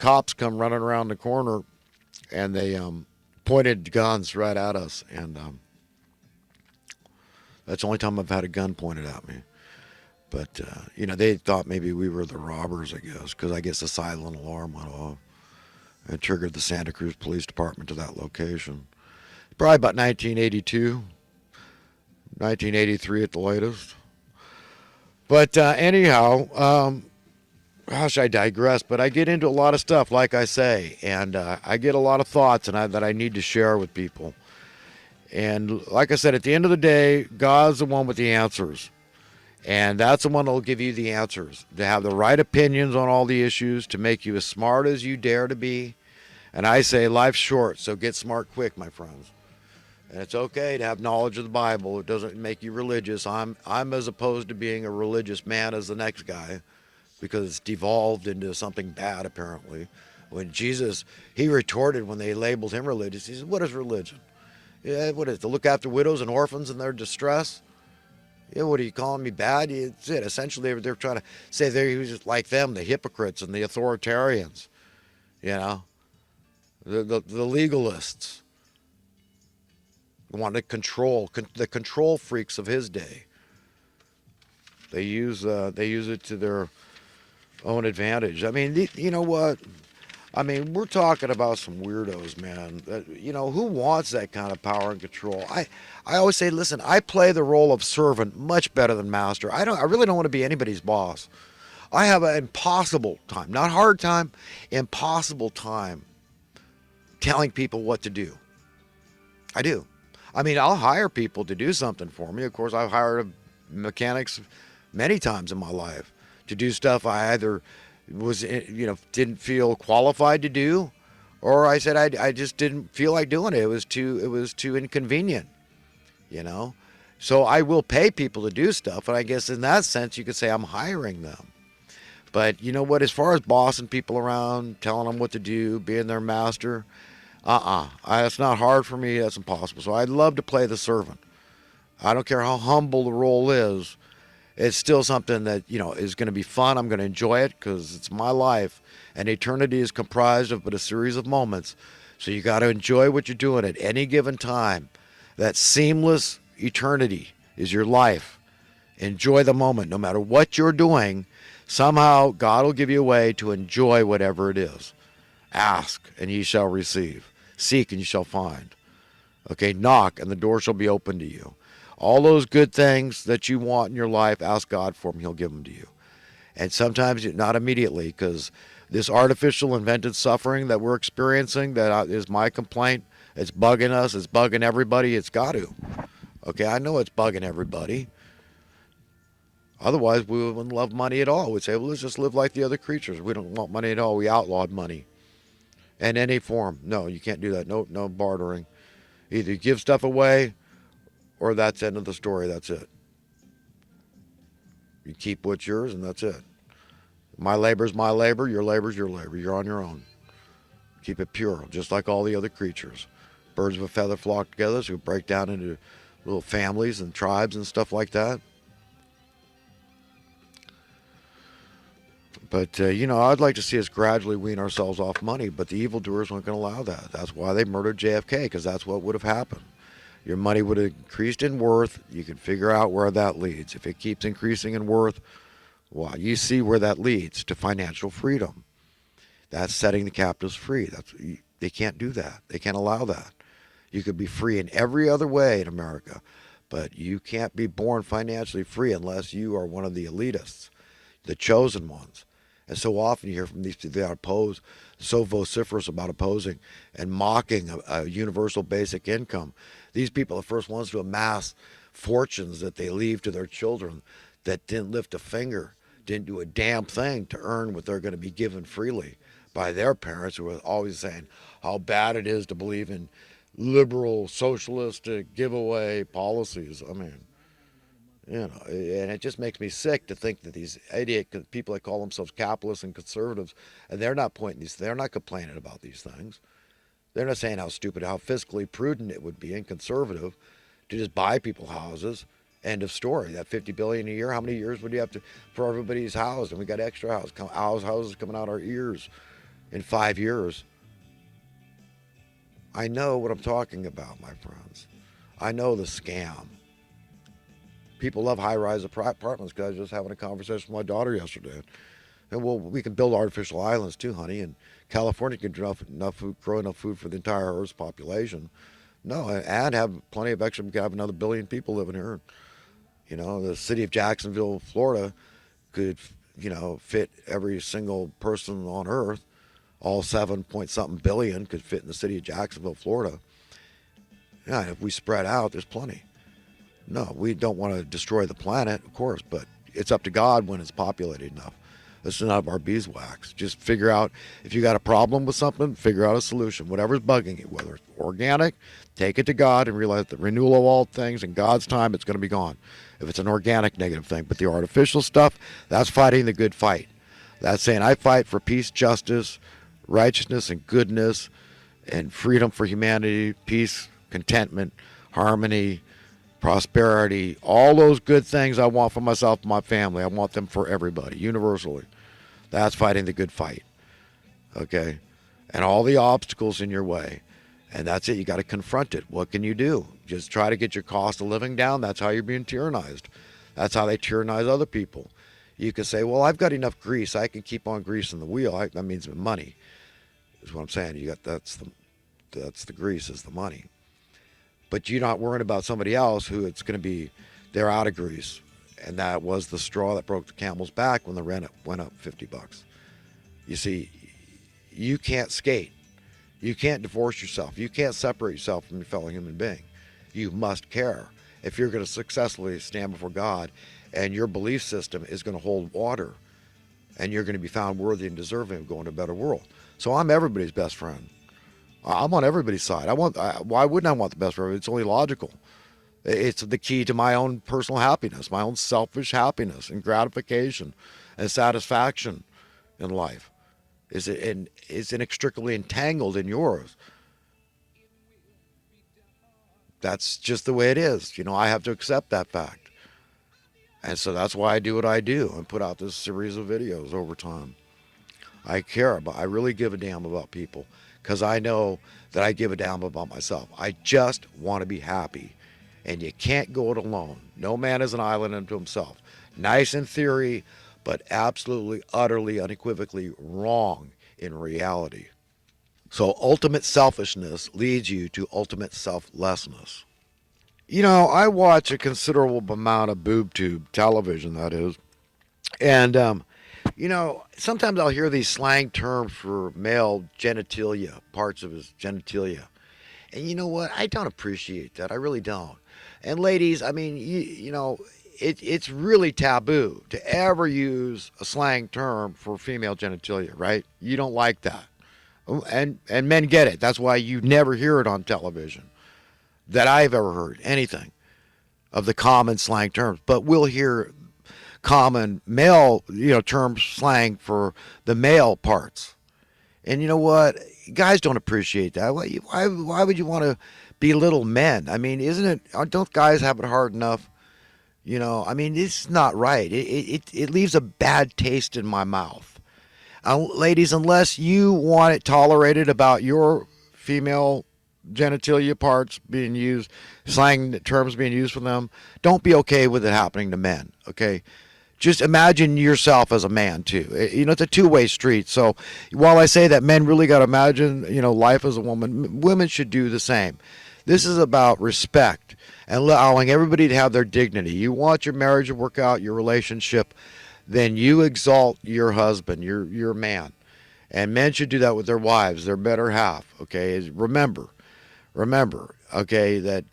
cops come running around the corner, and they pointed guns right at us, and that's the only time I've had a gun pointed at me. But they thought maybe we were the robbers, I guess, because I guess the silent alarm went off and triggered the Santa Cruz Police Department to that location. Probably about 1982, 1983 at the latest. But anyhow, gosh, I digress. But I get into a lot of stuff, like I say, and I get a lot of thoughts that I need to share with people. And like I said, at the end of the day, God's the one with the answers. And that's the one that will give you the answers, to have the right opinions on all the issues, to make you as smart as you dare to be. And I say life's short, so get smart quick, my friends. And it's okay to have knowledge of the Bible. It doesn't make you religious. I'm as opposed to being a religious man as the next guy, because it's devolved into something bad, apparently. When Jesus, he retorted when they labeled him religious. He said, what is religion? Yeah, what is it, to look after widows and orphans in their distress? Yeah, what are you calling me bad? It's it. Essentially, they're trying to say he was just like them, the hypocrites and the authoritarians, the legalists, want to control, the control freaks of his day. They use it to their own advantage. I mean, you know what? I mean, we're talking about some weirdos, man. Who wants that kind of power and control? I always say, listen, I play the role of servant much better than master. I really don't want to be anybody's boss. I have an impossible time, not hard time, impossible time telling people what to do. I do. I mean, I'll hire people to do something for me. Of course, I've hired mechanics many times in my life to do stuff I either didn't feel qualified to do, or I said I just didn't feel like doing it. It was too inconvenient, So I will pay people to do stuff, and I guess in that sense you could say I'm hiring them. But you know what? As far as bossing people around, telling them what to do, being their master, that's not hard for me. That's impossible. So I'd love to play the servant. I don't care how humble the role is. It's still something that, is going to be fun. I'm going to enjoy it because it's my life. And eternity is comprised of but a series of moments. So you got to enjoy what you're doing at any given time. That seamless eternity is your life. Enjoy the moment. No matter what you're doing, somehow God will give you a way to enjoy whatever it is. Ask, and ye shall receive. Seek, and ye shall find. Okay, knock, and the door shall be open to you. All those good things that you want in your life, ask God for them. He'll give them to you. And sometimes not immediately, because this artificial invented suffering that we're experiencing, that is my complaint, it's bugging us, it's bugging everybody, it's got to. Okay, I know it's bugging everybody. Otherwise, we wouldn't love money at all. We'd say, well, let's just live like the other creatures. We don't want money at all. We outlawed money in any form. No, you can't do that. No bartering. Either you give stuff away, or that's the end of the story. That's it. You keep what's yours, and that's it. My labor's my labor. Your labor's your labor. You're on your own. Keep it pure, just like all the other creatures. Birds of a feather flock together, so we break down into little families and tribes and stuff like that. But, I'd like to see us gradually wean ourselves off money, but the evildoers weren't going to allow that. That's why they murdered JFK, because that's what would have happened. Your money would have increased in worth. You can figure out where that leads. If it keeps increasing in worth, well, you see where that leads, to financial freedom. That's setting the captives free. They can't do that. They can't allow that. You could be free in every other way in America, but you can't be born financially free unless you are one of the elitists, the chosen ones. And so often you hear from these people that oppose, so vociferous about opposing and mocking a universal basic income. These people are the first ones to amass fortunes that they leave to their children that didn't lift a finger, didn't do a damn thing to earn what they're going to be given freely by their parents, who are always saying how bad it is to believe in liberal, socialistic, giveaway policies. I mean, and it just makes me sick to think that these idiot people that call themselves capitalists and conservatives, and they're not they're not complaining about these things. They're not saying how stupid, how fiscally prudent it would be and conservative to just buy people houses. End of story. That $50 billion a year, how many years would you have to for everybody's house? And we got extra houses coming out our ears. in 5 years. I know what I'm talking about, my friends. I know the scam. People love high-rise apartments because I was just having a conversation with my daughter yesterday. And well, we can build artificial islands too, honey. And California can grow enough food for the entire Earth's population. No, and have plenty of extra. We could have another billion people living here. The city of Jacksonville, Florida, could fit every single person on Earth. All 7 point something billion could fit in the city of Jacksonville, Florida. Yeah, if we spread out, there's plenty. No, we don't want to destroy the planet, of course, but it's up to God when it's populated enough. This is none of our beeswax. Just figure out if you got a problem with something, figure out a solution. Whatever's bugging you, whether it's organic, take it to God and realize the renewal of all things in God's time, it's going to be gone. If it's an organic negative thing, but the artificial stuff, that's fighting the good fight. That's saying I fight for peace, justice, righteousness, and goodness, and freedom for humanity, peace, contentment, harmony, prosperity, all those good things I want for myself and my family. I want them for everybody, universally. That's fighting the good fight. Okay? And all the obstacles in your way. And that's it. You got to confront it. What can you do? Just try to get your cost of living down. That's how you're being tyrannized. That's how they tyrannize other people. You can say, well, I've got enough grease. I can keep on greasing the wheel. That means money, is what I'm saying. That's the grease is the money. But you're not worrying about somebody else who it's going to be, they're out of grease. And that was the straw that broke the camel's back when the rent went up $50. You see, you can't skate. You can't divorce yourself. You can't separate yourself from your fellow human being. You must care if you're going to successfully stand before God and your belief system is going to hold water and you're going to be found worthy and deserving of going to a better world. So I'm everybody's best friend. I'm on everybody's side. Why wouldn't I want the best for everybody? It's only logical. It's the key to my own personal happiness, my own selfish happiness and gratification and satisfaction in life. Is inextricably entangled in yours. That's just the way it is. I have to accept that fact. And so that's why I do what I do and put out this series of videos over time. I care I really give a damn about people because I know that I give a damn about myself. I just want to be happy. And you can't go it alone. No man is an island unto himself. Nice in theory, but absolutely, utterly, unequivocally wrong in reality. So ultimate selfishness leads you to ultimate selflessness. I watch a considerable amount of boob tube television, that is. And, sometimes I'll hear these slang terms for male genitalia, parts of his genitalia. And you know what? I don't appreciate that. I really don't. And ladies, I mean, it's really taboo to ever use a slang term for female genitalia, right? You don't like that. And men get it. That's why you never hear it on television that I've ever heard anything of the common slang terms. But we'll hear common male, terms slang for the male parts. And you know what? Guys don't appreciate that. Why would you want to belittle men? I mean, don't guys have it hard enough? It's not right. It leaves a bad taste in my mouth. Ladies, unless you want it tolerated about your female genitalia parts being used, slang terms being used for them, don't be okay with it happening to men, okay? Just imagine yourself as a man, too. It's a two-way street. So while I say that men really got to imagine, life as a woman, women should do the same. This is about respect and allowing everybody to have their dignity. You want your marriage to work out, your relationship, then you exalt your husband, your man. And men should do that with their wives, their better half, okay? Remember, okay, that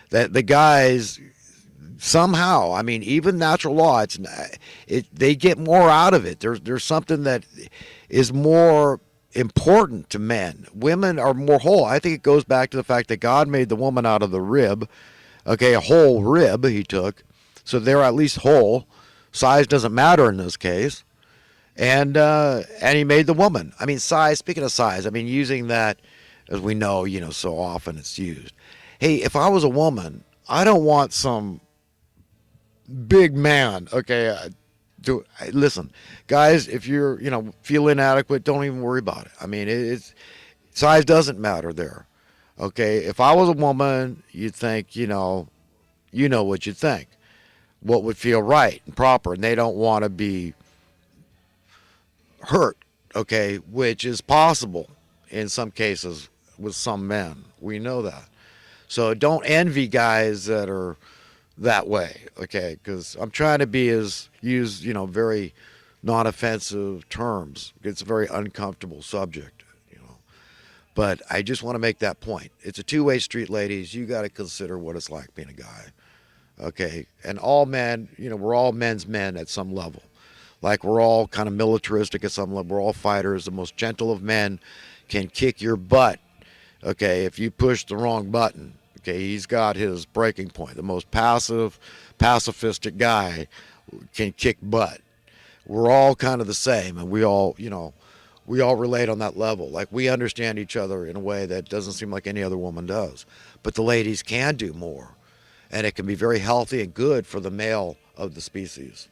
the guys somehow, even natural law, they get more out of it. There's something that is more important to men. Women are more whole. I think it goes back to the fact that God made the woman out of the rib, okay, a whole rib he took, so they're at least whole. Size doesn't matter in this case. And he made the woman. Size, speaking of size, using that, as we know, so often it's used. Hey, if I was a woman, I don't want some big man, okay, Listen, guys, if you're feel inadequate, don't even worry about it. I mean, it's size doesn't matter there. Okay, if I was a woman, you'd think what you'd think, what would feel right and proper, and they don't want to be hurt. Okay, which is possible in some cases with some men. We know that. So don't envy guys that are that way, okay? Because I'm trying to be as use very non-offensive terms. It's a very uncomfortable subject. But I just want to make that point. It's a two-way street, ladies. You got to consider what it's like being a guy, okay? And all men, we're all men's men at some level. Like we're all kind of militaristic at some level. We're all fighters. The most gentle of men can kick your butt, okay, if you push the wrong button. Okay, he's got his breaking point. The most pacifistic guy can kick butt. We're all kind of the same, and we all relate on that level. Like we understand each other in a way that doesn't seem like any other woman does. But the ladies can do more, and it can be very healthy and good for the male of the species.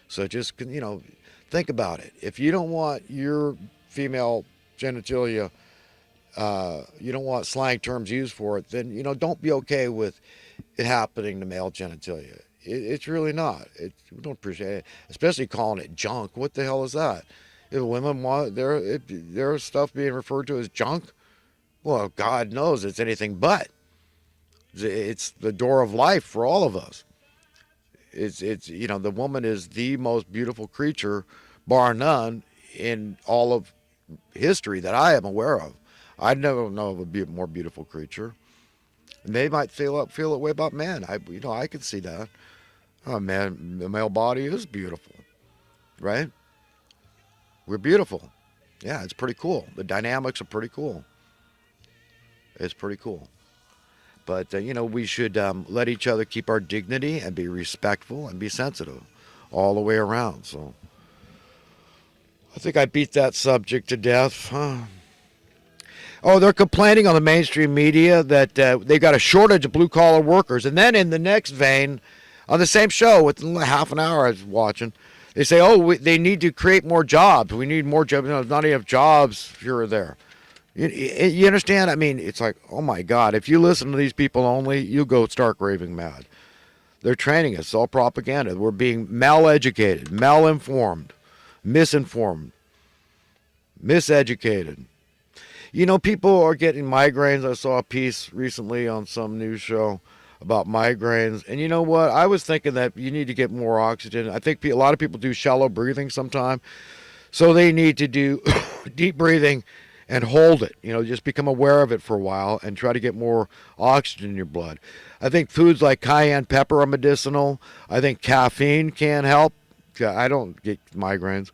So just think about it. If you don't want your female genitalia, you don't want slang terms used for it, then don't be okay with it happening to male genitalia. It's really not. We don't appreciate it, especially calling it junk. What the hell is that? If women want their stuff being referred to as junk, well, God knows it's anything but. It's the door of life for all of us. It's the woman is the most beautiful creature, bar none, in all of history that I am aware of. I never know of a more beautiful creature. And they might feel that way about men. I could see that. Oh man, the male body is beautiful, right? We're beautiful. Yeah, it's pretty cool. The dynamics are pretty cool. It's pretty cool. But we should let each other keep our dignity and be respectful and be sensitive all the way around. So I think I beat that subject to death. Huh? Oh, they're complaining on the mainstream media that they've got a shortage of blue collar workers. And then in the next vein, on the same show, within half an hour I was watching, they say, they need to create more jobs. We need more jobs. Not enough jobs here or there. You understand? I mean, it's like, oh my God, if you listen to these people only, you go stark raving mad. They're training us. It's all propaganda. We're being mal-educated, mal-informed, misinformed, miseducated. People are getting migraines. I saw a piece recently on some news show about migraines. And you know what? I was thinking that you need to get more oxygen. I think a lot of people do shallow breathing sometime. So they need to do deep breathing and hold it. Just become aware of it for a while and try to get more oxygen in your blood. I think foods like cayenne pepper are medicinal. I think caffeine can help. I don't get migraines.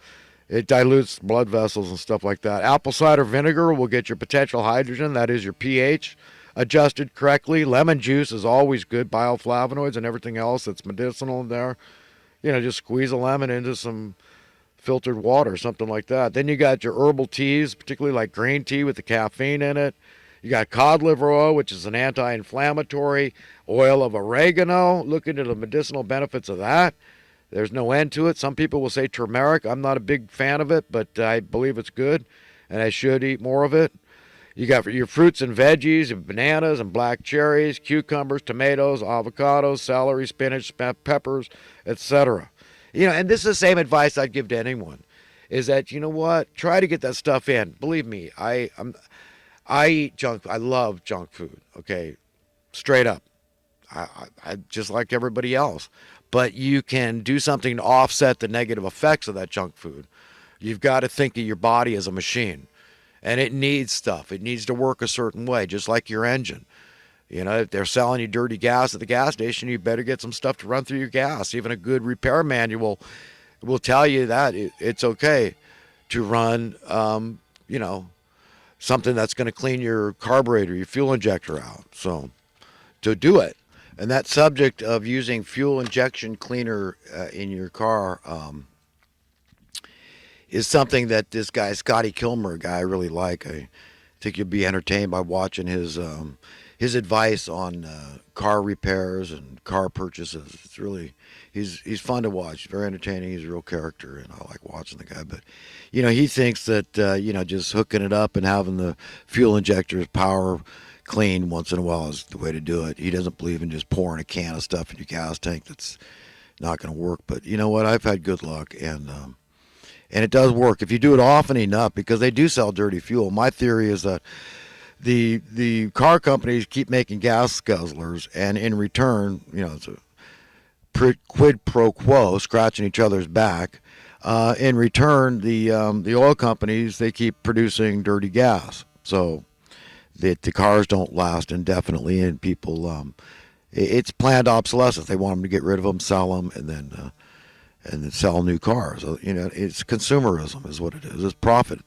It dilutes blood vessels and stuff like that. Apple cider vinegar will get your potential hydrogen, that is your pH, adjusted correctly. Lemon juice is always good, bioflavonoids and everything else that's medicinal in there. Just squeeze a lemon into some filtered water, something like that. Then you got your herbal teas, particularly like green tea with the caffeine in it. You got cod liver oil, which is an anti-inflammatory. Oil of oregano. Look into the medicinal benefits of that. There's no end to it. Some people will say turmeric. I'm not a big fan of it, but I believe it's good, and I should eat more of it. You got your fruits and veggies, and bananas and black cherries, cucumbers, tomatoes, avocados, celery, spinach, peppers, etc. And this is the same advice I'd give to anyone, is that, try to get that stuff in. Believe me, I eat junk. I love junk food, okay, straight up. I just like everybody else. But you can do something to offset the negative effects of that junk food. You've got to think of your body as a machine, and it needs stuff. It needs to work a certain way, just like your engine. If they're selling you dirty gas at the gas station, you better get some stuff to run through your gas. Even a good repair manual will tell you that it's okay to run, something that's going to clean your carburetor, your fuel injector out. So to do it. And that subject of using fuel injection cleaner in your car is something that this guy, Scotty Kilmer, guy I really like. I think you'll be entertained by watching his advice on car repairs and car purchases. It's really he's fun to watch. He's very entertaining. He's a real character, and I like watching the guy. But he thinks that just hooking it up and having the fuel injectors power clean once in a while is the way to do it. He doesn't believe in just pouring a can of stuff in your gas tank that's not going to work. But you know what? I've had good luck, and it does work if you do it often enough because they do sell dirty fuel. My theory is that the car companies keep making gas guzzlers, and in return, it's a quid pro quo, scratching each other's back. In return, the oil companies they keep producing dirty gas, so the cars don't last indefinitely, and people it's planned obsolescence. They want them to get rid of them, sell them, and then sell new cars. So, it's consumerism is what it is. It's profit